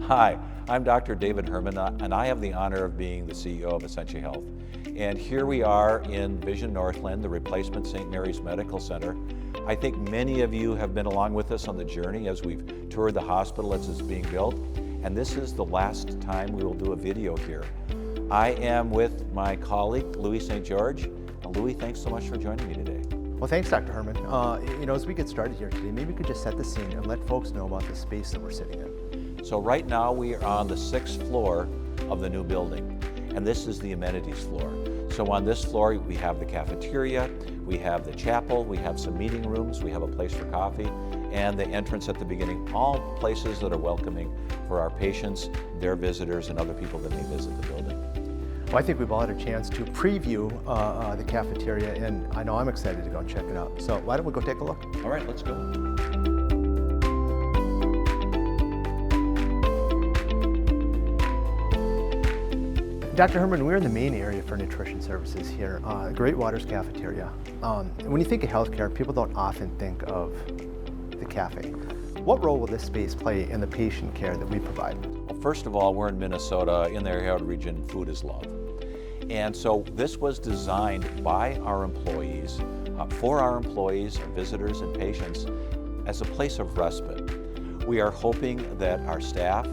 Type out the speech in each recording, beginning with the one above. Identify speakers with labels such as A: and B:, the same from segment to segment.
A: Hi, I'm Dr. David Herman, and I have the honor of being the CEO of Essentia Health. And here we are in Vision Northland, the replacement St. Mary's Medical Center. I think many of you have been along with us on the journey as we've toured the hospital as it's being built. And this is the last time we will do a video here. I am with my colleague, Louis St. George. Louis, thanks so much for joining me today.
B: Well, thanks, Dr. Herman. As we get started here today, maybe we could just set the scene and let folks know about the space that we're sitting in.
A: So right now we are on the 6th floor of the new building, and this is the amenities floor. So on this floor we have the cafeteria, we have the chapel, we have some meeting rooms, we have a place for coffee, and the entrance at the beginning, all places that are welcoming for our patients, their visitors, and other people that may visit the building.
B: Well, I think we've all had a chance to preview the cafeteria, and I know I'm excited to go and check it out. So why don't we go take a look?
A: All right, let's go.
B: Dr. Herman, we're in the main area for nutrition services here, Great Waters Cafeteria. When you think of healthcare, people don't often think of the cafe. What role will this space play in the patient care that we provide?
A: Well, first of all, we're in Minnesota. In the Arrowhead region, food is love. And so this was designed by our employees, for our employees, visitors, and patients as a place of respite. We are hoping that our staff,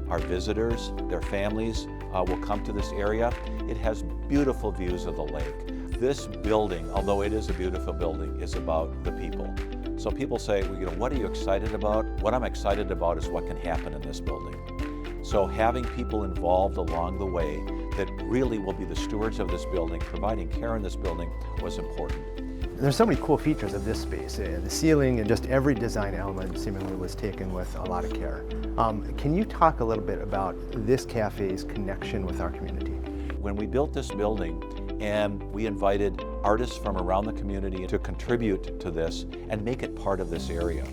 A: our visitors, their families will come to this area. It has beautiful views of the lake. This building, although it is a beautiful building, is about the people. So people say, what are you excited about? What I'm excited about is what can happen in this building. So having people involved along the way that really will be the stewards of this building, providing care in this building, was important.
B: There's so many cool features of this space. The ceiling and just every design element seemingly was taken with a lot of care. Can you talk a little bit about this cafe's connection with our community?
A: When we built this building and we invited artists from around the community to contribute to this and make it part of this area.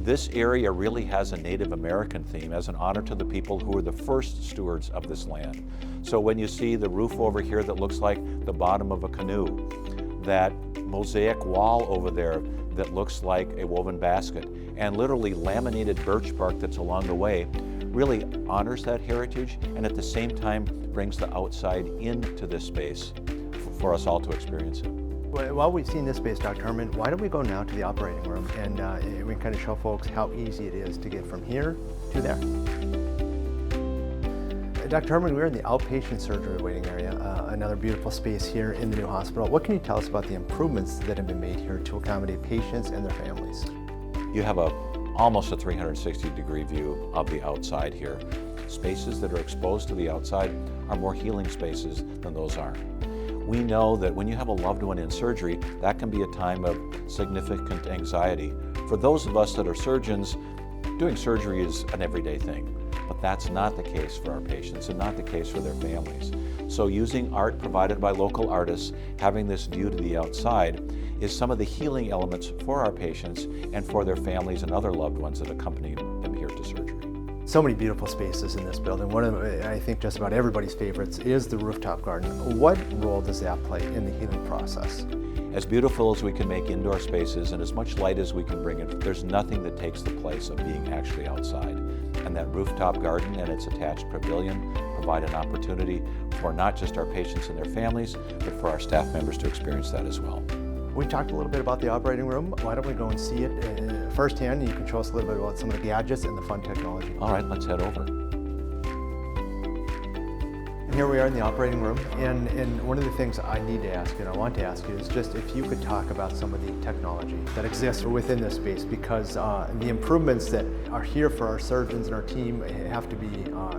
A: This area really has a Native American theme as an honor to the people who were the first stewards of this land. So when you see the roof over here that looks like the bottom of a canoe, that mosaic wall over there that looks like a woven basket, and literally laminated birch bark that's along the way, really honors that heritage and at the same time brings the outside into this space for us all to experience it.
B: While we've seen this space, Dr. Herman, why don't we go now to the operating room and we can kind of show folks how easy it is to get from here to there. Dr. Herman, we're in the outpatient surgery waiting area, another beautiful space here in the new hospital. What can you tell us about the improvements that have been made here to accommodate patients and their families?
A: You have almost a 360-degree view of the outside here. Spaces that are exposed to the outside are more healing spaces than those aren't. We know that when you have a loved one in surgery, that can be a time of significant anxiety. For those of us that are surgeons, doing surgery is an everyday thing, but that's not the case for our patients and not the case for their families. So using art provided by local artists, having this view to the outside, is some of the healing elements for our patients and for their families and other loved ones that accompany them here to surgery.
B: So many beautiful spaces in this building. One of, I think, just about everybody's favorites is the rooftop garden. What role does that play in the healing process?
A: As beautiful as we can make indoor spaces and as much light as we can bring in, there's nothing that takes the place of being actually outside. And that rooftop garden and its attached pavilion provide an opportunity for not just our patients and their families, but for our staff members to experience that as well.
B: We talked a little bit about the operating room. Why don't we go and see it firsthand, and you can show us a little bit about some of the gadgets and the fun technology.
A: All right, let's head over.
B: Here we are in the operating room, and one of the things I need to ask you, and I want to ask you, is just if you could talk about some of the technology that exists within this space, because the improvements that are here for our surgeons and our team have to be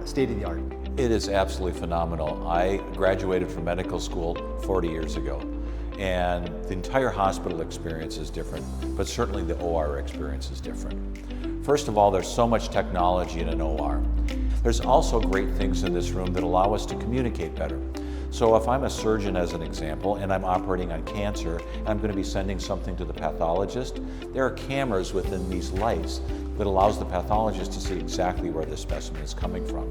B: state-of-the-art.
A: It is absolutely phenomenal. I graduated from medical school 40 years ago, and the entire hospital experience is different, but certainly the OR experience is different. First of all, there's so much technology in an OR. There's also great things in this room that allow us to communicate better. So if I'm a surgeon, as an example, and I'm operating on cancer, and I'm going to be sending something to the pathologist, there are cameras within these lights that allows the pathologist to see exactly where this specimen is coming from.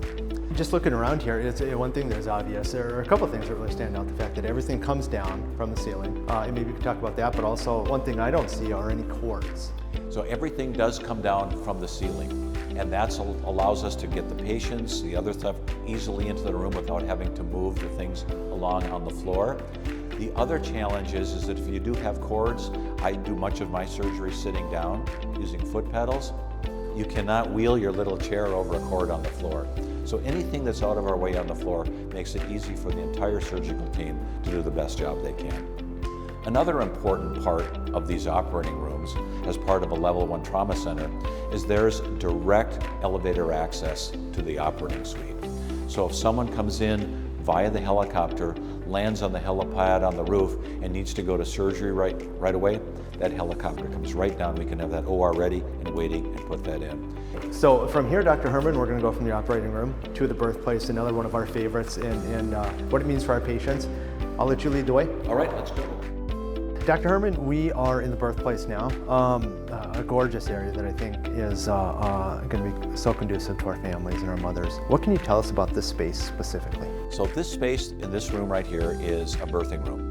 B: Just looking around here, it's one thing that's obvious. There are a couple of things that really stand out. The fact that everything comes down from the ceiling, and maybe we could talk about that, but also one thing I don't see are any cords.
A: So everything does come down from the ceiling, and that allows us to get the patients, the other stuff, easily into the room without having to move the things along on the floor. The other challenge is that if you do have cords, I do much of my surgery sitting down using foot pedals. You cannot wheel your little chair over a cord on the floor. So anything that's out of our way on the floor makes it easy for the entire surgical team to do the best job they can. Another important part of these operating rooms, as part of a level 1 trauma center, is there's direct elevator access to the operating suite. So if someone comes in via the helicopter, lands on the helipad on the roof, and needs to go to surgery right away, that helicopter comes right down. We can have that OR ready and waiting and put that in.
B: So from here, Dr. Herman, we're going to go from the operating room to the birthplace, another one of our favorites, and what it means for our patients. I'll let you lead the way.
A: All right, let's go.
B: Dr. Herman, we are in the birthplace now, a gorgeous area that I think is going to be so conducive to our families and our mothers. What can you tell us about this space specifically?
A: So this space in this room right here is a birthing room.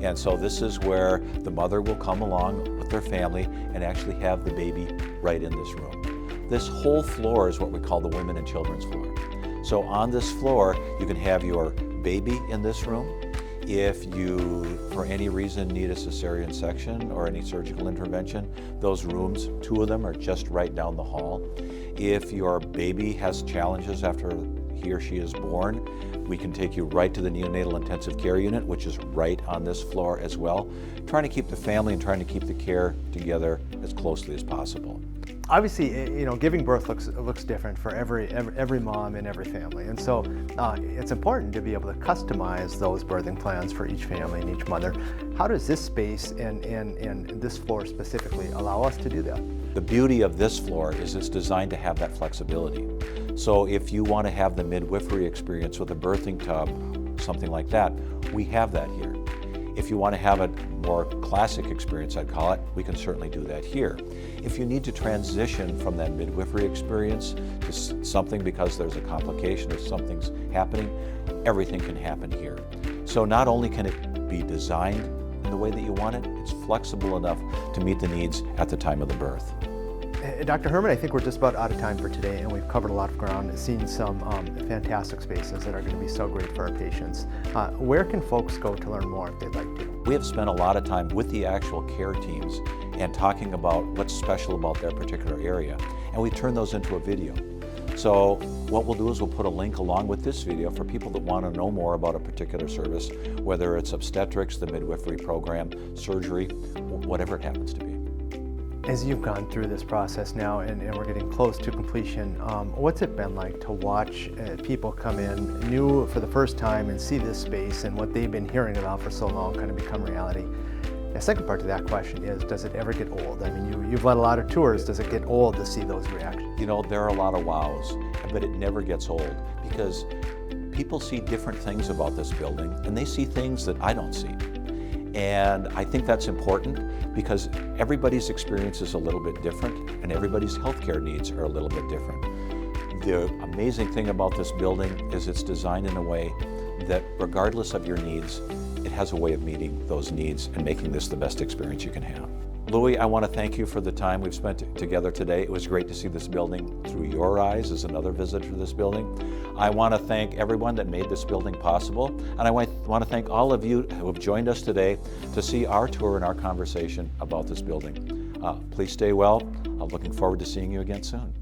A: And so this is where the mother will come along with their family and actually have the baby right in this room. This whole floor is what we call the women and children's floor. So on this floor, you can have your baby in this room. If you, for any reason, need a cesarean section or any surgical intervention, those rooms, 2 of them, are just right down the hall. If your baby has challenges after he or she is born, we can take you right to the neonatal intensive care unit, which is right on this floor as well, trying to keep the family and trying to keep the care together as closely as possible.
B: Obviously, giving birth looks different for every mom and every family, and so it's important to be able to customize those birthing plans for each family and each mother. How does this space and this floor specifically allow us to do that?
A: The beauty of this floor is it's designed to have that flexibility. So if you want to have the midwifery experience with a birthing tub, something like that, we have that here. If you want to have a more classic experience, I'd call it, we can certainly do that here. If you need to transition from that midwifery experience to something because there's a complication or something's happening, everything can happen here. So not only can it be designed in the way that you want it, it's flexible enough to meet the needs at the time of the birth.
B: Dr. Herman, I think we're just about out of time for today, and we've covered a lot of ground, seen some fantastic spaces that are going to be so great for our patients. Where can folks go to learn more if they'd like to?
A: We have spent a lot of time with the actual care teams and talking about what's special about their particular area, and we turn those into a video. So what we'll do is we'll put a link along with this video for people that want to know more about a particular service, whether it's obstetrics, the midwifery program, surgery, whatever it happens to be.
B: As you've gone through this process now and we're getting close to completion, what's it been like to watch people come in new for the first time and see this space and what they've been hearing about for so long kind of become reality? The second part to that question is, does it ever get old? I mean, you've led a lot of tours. Does it get old to see those reactions?
A: You know, there are a lot of wows, but it never gets old because people see different things about this building and they see things that I don't see. And I think that's important because everybody's experience is a little bit different and everybody's healthcare needs are a little bit different. The amazing thing about this building is it's designed in a way that regardless of your needs, it has a way of meeting those needs and making this the best experience you can have. Louis, I want to thank you for the time we've spent together today. It was great to see this building through your eyes as another visitor to this building. I want to thank everyone that made this building possible, and I want to thank all of you who have joined us today to see our tour and our conversation about this building. Please stay well. I'm looking forward to seeing you again soon.